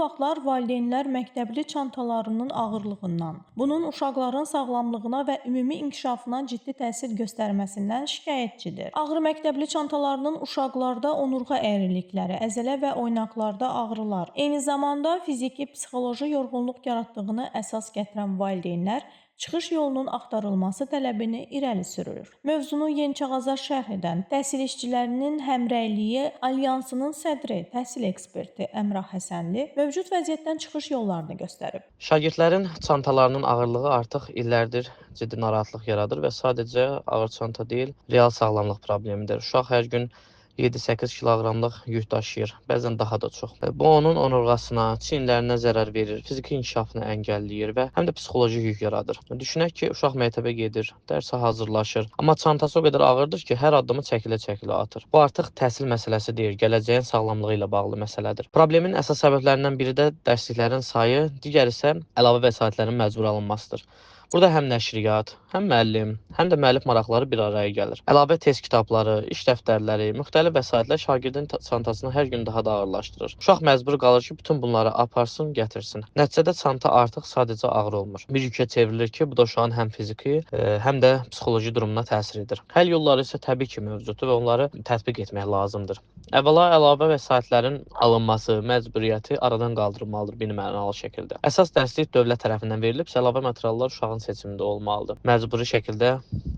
vaxtlar valideynlər məktəbli çantalarının ağırlığından, bunun uşaqların sağlamlığına və ümumi inkişafına ciddi təsir göstərməsindən şikayətçidir. Ağır məktəbli çantalarının uşaqlarda onurğa əyrilikləri, əzələ və oynaqlarda ağrılar, eyni zamanda fiziki, psixoloji yorğunluq yaratdığını əsas gətirən valideynlər çıxış yolunun axtarılması tələbini irəli sürür. Mövzunu Yeniçağazar şərh edən Təhsil İşçilərinin Həmrəyliyi Alyansının sədri, təhsil eksperti Əmrah Həsənli mövcud vəziyyətdən çıxış yollarını göstərib. Şagirdlərin çantalarının ağırlığı artıq illərdir ciddi narahatlıq yaradır və sadəcə ağır çanta deyil, real sağlamlıq problemidir. Uşaq hər gün 7-8 kiloqramlıq yük daşıyır, bəzən daha da çox. Bu onun onurğasına, çiyinlərinə zərər verir, fiziki inkişafını əngəlləyir və həm də psixoloji yük yaradır. Düşünək ki, uşaq məktəbə gedir, dərsə hazırlaşır, amma çantası o qədər ağırdır ki, hər addımı çəkilə-çəkilə atır. Bu artıq təhsil məsələsi deyil, gələcəyin sağlamlığı ilə bağlı məsələdir. Problemin əsas səbəblərindən biri də dərsliklərin sayı, digəri isə əlavə vəsaitlərin məcbur alınmasıdır. Burada həm nəşriyyat, həm müəllim, həm də müəllif maraqları bir araya gəlir. Əlavə test kitabları, iş dəftərləri, müxtəlif vəsaitlər şagirdin çantasını hər gün daha da ağırlaşdırır. Uşaq məcbur qalır ki, bütün bunları aparsın, gətirsin. Nəticədə çanta artıq sadəcə ağır olmur. Bir yükə çevrilir ki, bu da uşağın həm fiziki, həm də psixoloji durumuna təsir edir. Həll yolları isə təbii ki, mövcuddur və onları tətbiq etmək lazımdır. Əvvəla əlavə vəsaitlərin alınması, məcburiyyəti aradan qaldırılmalıdır birmənalı şəkildə. Əsas dərslik dövlət tərəfindən verilibsə, əlavə materiallar uşağın seçimində olmalıdır. Məcburi şəkildə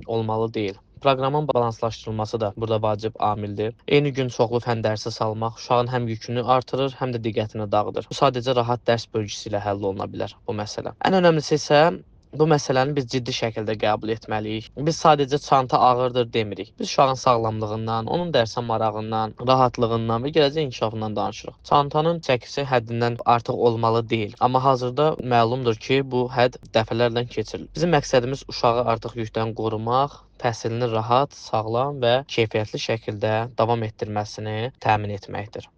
olmalı deyil. Proqramın balanslaşdırılması da burada vacib amildir. Eyni gün çoxlu fən dərsi salmaq uşağın həm yükünü artırır, həm də diqqətini dağıdır. Bu sadəcə rahat dərs bölgüsü ilə həll oluna bilər bu məsələ. Ən önəmlisi isə bu məsələni biz ciddi şəkildə qəbul etməliyik. Biz sadəcə çanta ağırdır demirik. Biz uşağın sağlamlığından, onun dərsə marağından, rahatlığından və gələcək inkişafından danışırıq. Çantanın çəkisi həddindən artıq olmalı deyil. Amma hazırda məlumdur ki, bu hədd dəfələrlə keçirilir. Bizim məqsədimiz uşağı artıq yükdən qorumaq, təhsilini rahat, sağlam və keyfiyyətli şəkildə davam etdirməsini təmin etməkdir.